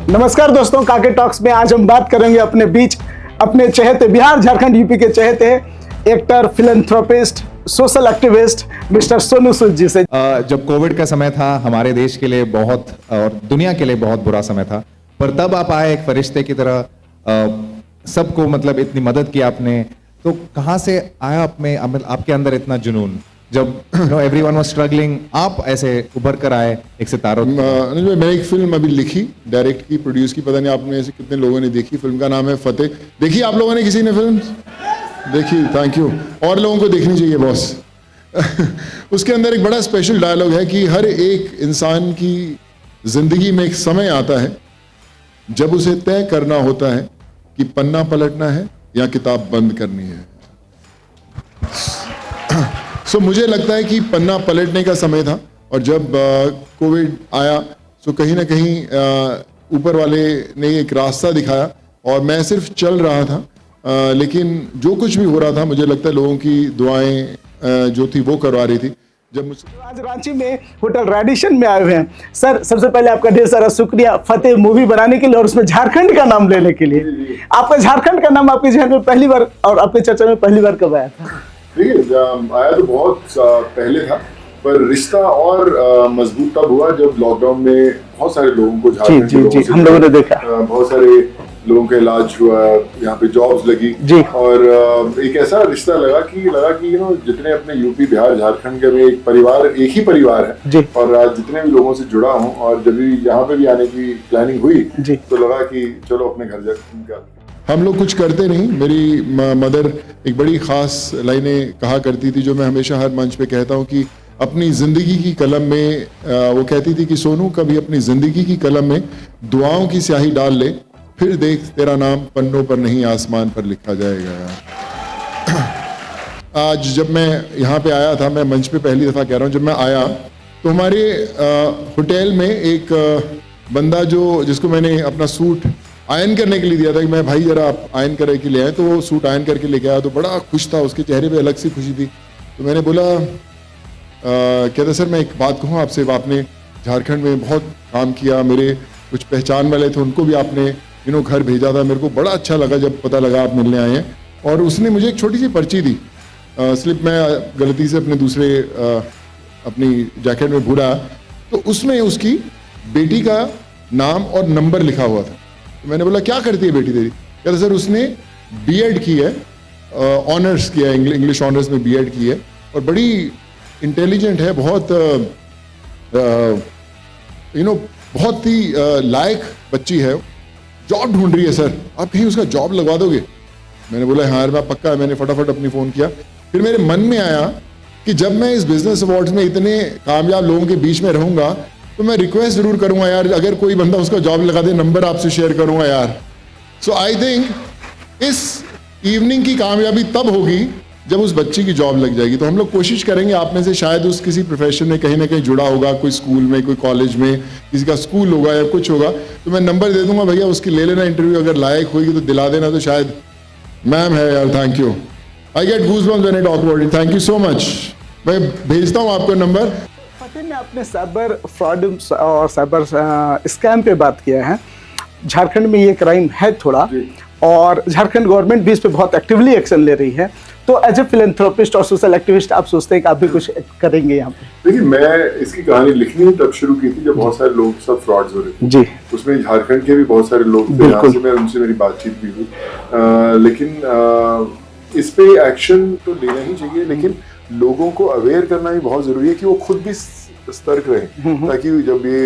नमस्कार दोस्तों, काके टॉक्स में आज हम बात करेंगे अपने बीच अपने चहेते बिहार झारखंड यूपी के चहेते actor, philanthropist, social activist mister Sonu Sood ji से। जब कोविड का समय था हमारे देश के लिए बहुत और दुनिया के लिए बहुत बुरा समय था, पर तब आप आए एक फरिश्ते की तरह, सबको मतलब इतनी मदद की आपने। तो कहाँ से आया आपके अंदर इतना जुनून? जब एवरीवन वाज स्ट्रगलिंग, आप ऐसे उभर कर आए एक सितारों। मैंने एक फिल्म अभी लिखी, डायरेक्ट की, प्रोड्यूस की, पता नहीं आप में से कितने लोगों ने देखी। फिल्म का नाम है फतेह। देखी आप लोगों ने? किसी ने फिल्म देखी? Thank you. और लोगों को देखनी चाहिए बॉस। उसके अंदर एक बड़ा स्पेशल डायलॉग है कि हर एक इंसान की जिंदगी में एक समय आता है जब उसे तय करना होता है कि पन्ना पलटना है या किताब बंद करनी है। सो मुझे लगता है कि पन्ना पलटने का समय था, और जब कोविड आया तो कहीं ना कहीं ऊपर वाले ने एक रास्ता दिखाया और मैं सिर्फ चल रहा था, लेकिन जो कुछ भी हो रहा था मुझे लगता है लोगों की दुआएं जो थी वो करवा रही थी। जब मुझसे आज रांची में होटल रेडिशन में आए हुए हैं सर, सबसे पहले आपका ढेर सारा शुक्रिया फतेह मूवी बनाने के लिए और उसमें झारखंड का नाम लेने के लिए। आपका झारखंड का नाम आपके जहन में पहली बार और आपके चर्चा में पहली बार कब आया था? देखिए, आया तो बहुत पहले था, पर रिश्ता और मजबूत तब हुआ जब लॉकडाउन में बहुत सारे लोगों को झारखंड के लोगों से हम लोगों ने देखा, बहुत सारे लोगों का इलाज हुआ, यहाँ पे जॉब्स लगी और एक ऐसा रिश्ता लगा कि जितने अपने यूपी बिहार झारखंड के में एक परिवार, एक ही परिवार है। और आज जितने भी लोगों से जुड़ा हूँ और जब भी यहाँ पे भी आने की प्लानिंग हुई तो लगा कि चलो अपने घर जाकर हम लोग कुछ करते नहीं। मेरी मदर एक बड़ी खास लाइनें कहा करती थी जो मैं हमेशा हर मंच पे कहता हूँ कि अपनी जिंदगी की कलम में वो कहती थी कि सोनू, कभी अपनी जिंदगी की कलम में दुआओं की स्याही डाल ले, फिर देख तेरा नाम पन्नों पर नहीं आसमान पर लिखा जाएगा। आज जब मैं यहाँ पे आया था, मैं मंच पे पहली दफा कह रहा हूँ, जब मैं आया तो हमारे होटल में एक बंदा जिसको मैंने अपना सूट आयन करने के लिए दिया था कि मैं भाई जरा आप आयन करने के लिए आए, तो वो सूट आयन करके लेके आया तो बड़ा खुश था, उसके चेहरे पे अलग सी खुशी थी। तो मैंने बोला, कहता सर मैं एक बात कहूँ आपसे, आपने झारखंड में बहुत काम किया, मेरे कुछ पहचान वाले थे उनको भी आपने घर भेजा था, मेरे को बड़ा अच्छा लगा जब पता लगा आप मिलने आए हैं। और उसने मुझे एक छोटी सी पर्ची दी, स्लिप मैं गलती से अपने दूसरे अपनी जैकेट में भूला, तो उसमें उसकी बेटी का नाम और नंबर लिखा हुआ था। तो मैंने बोला क्या करती है बेटी तेरी? कहता सर उसने बीएड की है, ऑनर्स किया है, इंग्लिश ऑनर्स में बीएड की है और बड़ी इंटेलिजेंट है, बहुत बहुत ही लायक बच्ची है, जॉब ढूंढ रही है सर, आप कहीं उसका जॉब लगवा दोगे? मैंने बोला हाँ यार मैं पक्का है। मैंने फटाफट अपनी फ़ोन किया। फिर मेरे मन में आया कि जब मैं इस बिजनेस अवार्ड्स में इतने कामयाब लोगों के बीच में रहूंगा तो मैं रिक्वेस्ट जरूर करूंगा यार, अगर कोई बंदा उसका जॉब लगा दे, नंबर आपसे शेयर करूंगा यार। सो आई थिंक इस इवनिंग की कामयाबी तब होगी जब उस बच्ची की जॉब लग जाएगी। तो हम लोग कोशिश करेंगे, आप में से शायद उस किसी प्रोफेशन में कहीं ना कहीं जुड़ा होगा, कोई स्कूल में, कोई कॉलेज में, किसी का स्कूल होगा या कुछ होगा, तो मैं नंबर दे दूंगा, भैया उसकी ले लेना इंटरव्यू, अगर लायक होगी तो दिला देना। तो शायद मैम है यार, thank you, I get goosebumps when I talk about it, thank you so much. मैं भेजता हूँ आपको नंबर। फतेह ने अपने साइबर फ्रॉड और साइबर स्कैम पे बात किया है। झारखंड में ये क्राइम है थोड़ा, और झारखंड गवर्नमेंट भी इस पे बहुत एक्टिवली एक्शन ले रही है। तो एज ए फिलैंथ्रोपिस्ट और सोशल एक्टिविस्ट आप सोचते हैं कि आप भी कुछ करेंगे यहाँ पे? देखिए, मैं इसकी कहानी लिखनी तब शुरू की थी जब बहुत सारे लोग के साथ फ्रॉड्स हो रहे थे। उसमें झारखंड के भी बहुत सारे लोग थे, यहाँ से उनसे मेरी बातचीत भी हुई। लेकिन इस पे एक्शन तो लेना ही चाहिए, लेकिन लोगों को अवेयर करना भी बहुत जरूरी है कि वो खुद भी सतर्क रहे, ताकि जब ये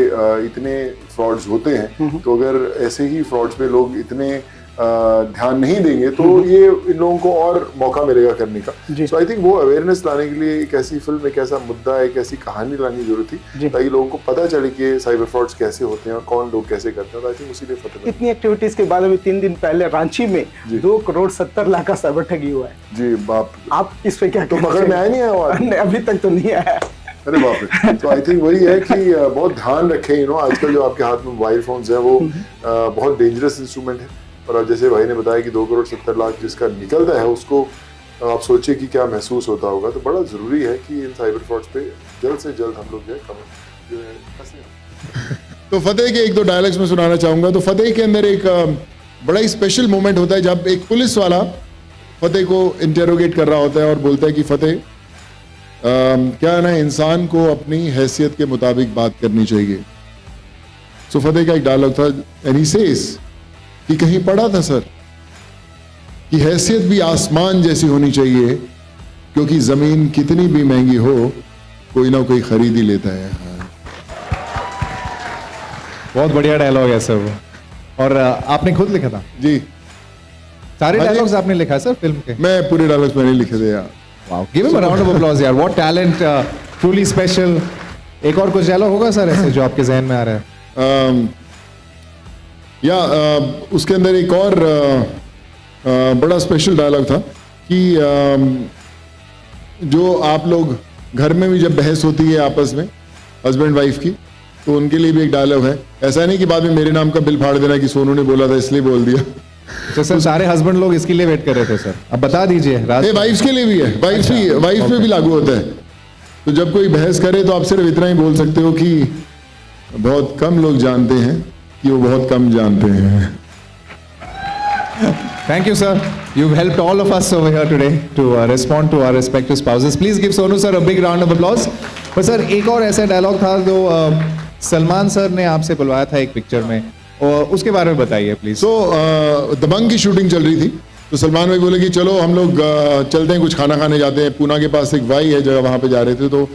इतने फ्रॉड्स होते हैं तो अगर ऐसे ही फ्रॉड्स पे लोग इतने ध्यान नहीं देंगे तो ये इन लोगों को और मौका मिलेगा करने का। सो आई थिंक वो अवेयरनेस लाने के लिए एक ऐसी फिल्म, एक ऐसा मुद्दा, एक ऐसी कहानी लाने की जरूरत थी ताकि लोगों को पता चले कि साइबर फ्रॉड्स कैसे होते हैं और कौन लोग कैसे करते हैं। आई थिंक उसी लिए फतेह। इतनी एक्टिविटीज के बाद अभी 3 दिन पहले रांची में 2,70,00,000 का साइबर ठगी हुआ है। जी बाप, आप इस पे क्या? तो पकड़ में आया नहीं आया? अभी तक तो नहीं आया। अरे बाप रे। तो आई थिंक वही है कि बहुत ध्यान रखें। आजकल जो आपके हाथ में मोबाइल फोन्स है वो बहुत डेंजरस इंस्ट्रूमेंट है, और अब जैसे भाई ने बताया कि 2,70,00,000 जिसका निकलता है उसको आप सोचिए कि क्या महसूस होता होगा। तो बड़ा ज़रूरी है कि इन साइबर फ्रॉड्स पे जल्द से जल्द हम लोग जो है तो फतेह के एक दो डायलॉग्स में सुनाना चाहूंगा। तो फतेह के अंदर एक बड़ा ही स्पेशल मोमेंट होता है जब एक पुलिस वाला फतेह को इंटेरोगेट कर रहा होता है और बोलता है कि फतेह क्या है ना, इंसान को अपनी हैसियत के मुताबिक बात करनी चाहिए। सो फतेह का एक डायलॉग था एंड ही सेज कि कहीं पढ़ा था सर कि हैसियत भी आसमान जैसी होनी चाहिए, क्योंकि जमीन कितनी भी महंगी हो कोई ना कोई खरीद ही लेता है। हाँ। बहुत बढ़िया डायलॉग है सर वो। और आपने खुद लिखा था? जी, सारे हाँ जी। डायलॉग्स आपने लिखा है सर फिल्म के? मैं पूरे डायलॉग्स मैंने लिखे थे यार। Wow, give him a round of applause यार, व्हाट टैलेंट, ट्रूली स्पेशल। एक और कुछ डायलॉग होगा सर ऐसे जो आपके जहन में आ रहा है? उसके अंदर एक और बड़ा स्पेशल डायलॉग था कि जो आप लोग घर में भी जब बहस होती है आपस में हस्बैंड वाइफ की, तो उनके लिए भी एक डायलॉग है। ऐसा नहीं कि बाद में मेरे नाम का बिल फाड़ देना कि सोनू ने बोला था इसलिए बोल दिया। तो सर सारे हस्बैंड लोग इसके लिए वेट कर रहे थे सर, अब बता दीजिए। वाइफ्स के लिए भी है, वाइफ में भी लागू होता है। तो जब कोई बहस करे तो आप सिर्फ इतना ही बोल सकते हो कि बहुत कम लोग जानते हैं कि वो बहुत कम जानते हैं। Thank you, sir. You've helped all of us over here today to respond to our respective spouses. Please give Sonu sir a big round of applause. पर सर एक और ऐसा डायलॉग था जो सलमान सर ने आपसे बुलवाया था एक पिक्चर में, और उसके बारे में बताइए प्लीज। सो दबंग की शूटिंग चल रही थी, तो सलमान भाई बोले कि चलो हम लोग चलते हैं, कुछ खाना खाने जाते हैं। पूना के पास एक वाई है जगह, वहाँ पे जा रहे थे। तो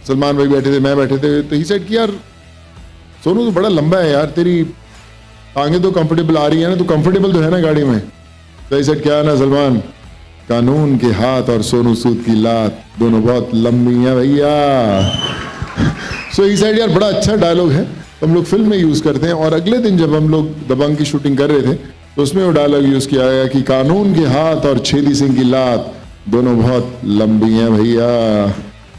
सलमान भाई बैठे थे, मैं बैठे थे। तो ही सेड कि यार सोनू तो बड़ा लंबा है यार, तेरी टांगे तो कंफर्टेबल आ रही है ना, तो कंफर्टेबल तो है ना गाड़ी में? तो ही सेड क्या है ना सलमान, कानून के हाथ और सोनू सूद की लात दोनों बहुत लंबी हैं भैया। सो ही सेड यार बड़ा अच्छा डायलॉग है, तो हम लोग फिल्म में यूज करते हैं। और अगले दिन जब हम लोग दबंग की शूटिंग कर रहे थे तो उसमें वो डायलॉग यूज किया गया कि कानून के हाथ और छेदी सिंह की लात दोनों बहुत लंबी हैं भैया।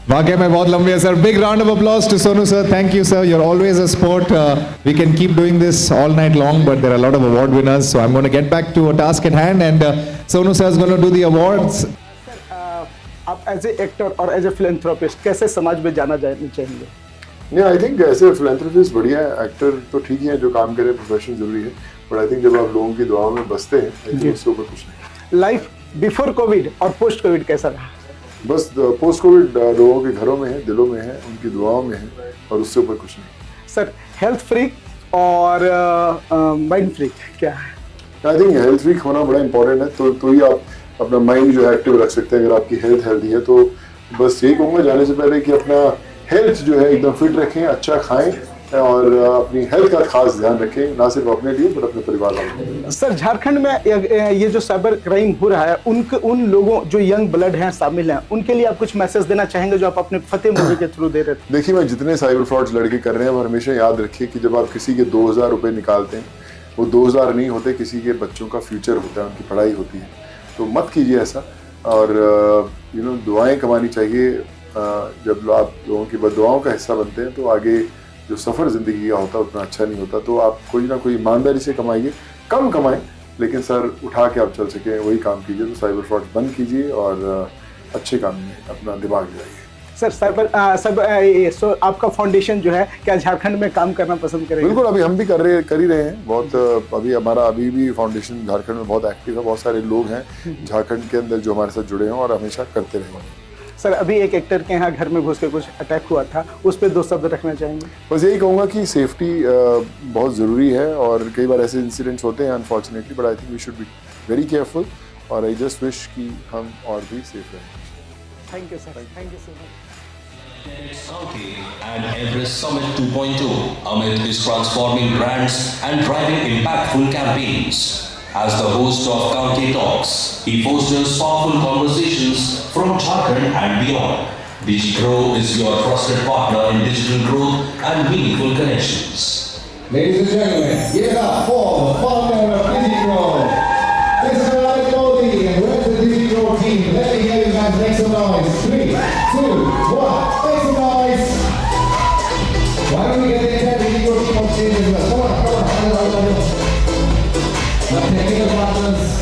वाकई में बहुत लंबी है sir. Big round of applause to Sonu sir. Thank you sir, you're always a sport. We can keep doing this all night long, but there are a lot of award winners, so I'm going to get back to a task at hand, and Sonu sir is going to do the awards. आप as a actor और as a philanthropist कैसे समाज में जाना चाहेंगे? नहीं, I think ऐसे philanthropist बढ़िया है, एक्टर तो ठीक ही है, जो काम करे प्रोफेशन जरूरी है, बट आई थिंक जब आप लोगों की दुआओं में बसते हैं, आई थिंक उससे ऊपर कुछ नहीं। लाइफ बिफोर कोविड और पोस्ट कोविड कैसा रहा? बस पोस्ट कोविड लोगों के घरों में है, दिलों में है, उनकी दुआओं में है, और उससे ऊपर कुछ नहीं। सर हेल्थ फ्रीक और माइंड फ्रीक क्या है? आई थिंक हेल्थ फ्रीक होना बड़ा इंपॉर्टेंट है, तो ही आप अपना माइंड जो है एक्टिव रख सकते हैं। अगर आपकी हेल्थ हेल्दी है तो बस यही कहूँगा जाने से पहले कि अपना हेल्थ जो है एकदम फिट रखें, अच्छा खाएं और अपनी हेल्थ का खास ध्यान रखें, ना सिर्फ अपने लिए बट अपने परिवार वालों के लिए। सर झारखंड में ये जो साइबर क्राइम हो रहा है, उन लोगों जो यंग ब्लड हैं शामिल हैं, उनके लिए आप कुछ मैसेज देना चाहेंगे जो आप अपने फतेह मूवी के थ्रू दे रहे थे? देखिए, मैं जितने साइबर फ्रॉड्स लड़के कर रहे हैं वो हमेशा याद रखिए कि जब आप किसी के 2000 रुपये निकालते हैं, वो 2000 नहीं होते, किसी के बच्चों का फ्यूचर होता है, उनकी पढ़ाई होती है। तो मत कीजिए ऐसा, और दुआएं कमानी चाहिए। जब आप लोगों की बददुआओं का हिस्सा बनते हैं तो आगे जो सफ़र ज़िंदगी का होता है उतना अच्छा नहीं होता। तो आप कोई ना कोई ईमानदारी से कमाइए, कम कमाएं लेकिन सर उठा के आप चल सकें, वही काम कीजिए। तो साइबर फ्रॉड बंद कीजिए और अच्छे काम में अपना दिमाग लगाइए। सर आपका फाउंडेशन जो है क्या झारखंड में काम करना पसंद करेगा? बिल्कुल, अभी हम भी कर ही रहे हैं बहुत। अभी भी फाउंडेशन झारखंड में बहुत एक्टिव है, बहुत सारे लोग हैं झारखंड के अंदर जो हमारे साथ जुड़े हैं और हमेशा करते रहेंगे। सर अभी एक एक्टर के यहाँ घर में घुस के कुछ अटैक हुआ था, उस पर 2 शब्द रखना चाहेंगे? बस यही कहूँगा कि सेफ्टी बहुत ज़रूरी है, और कई बार ऐसे इंसिडेंट्स होते हैं unfortunately, but I think we should be very careful, और आई जस्ट विश कि हम और भी सेफ रहें। Thank you sir, thank you so much. And Everest Summit 2.2, Amit is transforming brands and driving impactful campaigns. As the host of County Talks, he fosters powerful conversations from Jharkhand and beyond. DigiGrow is your trusted partner in digital growth and meaningful connections. Ladies and gentlemen, give it up for the founder of DigiGrow, Mr. Alex Modi, and where's the DigiGrow team? Let me hear you guys make some noise. 3, 2, 1, make some noise. Why don't we get the entire DigiGrow team on stage as well? Come on. My technical partners,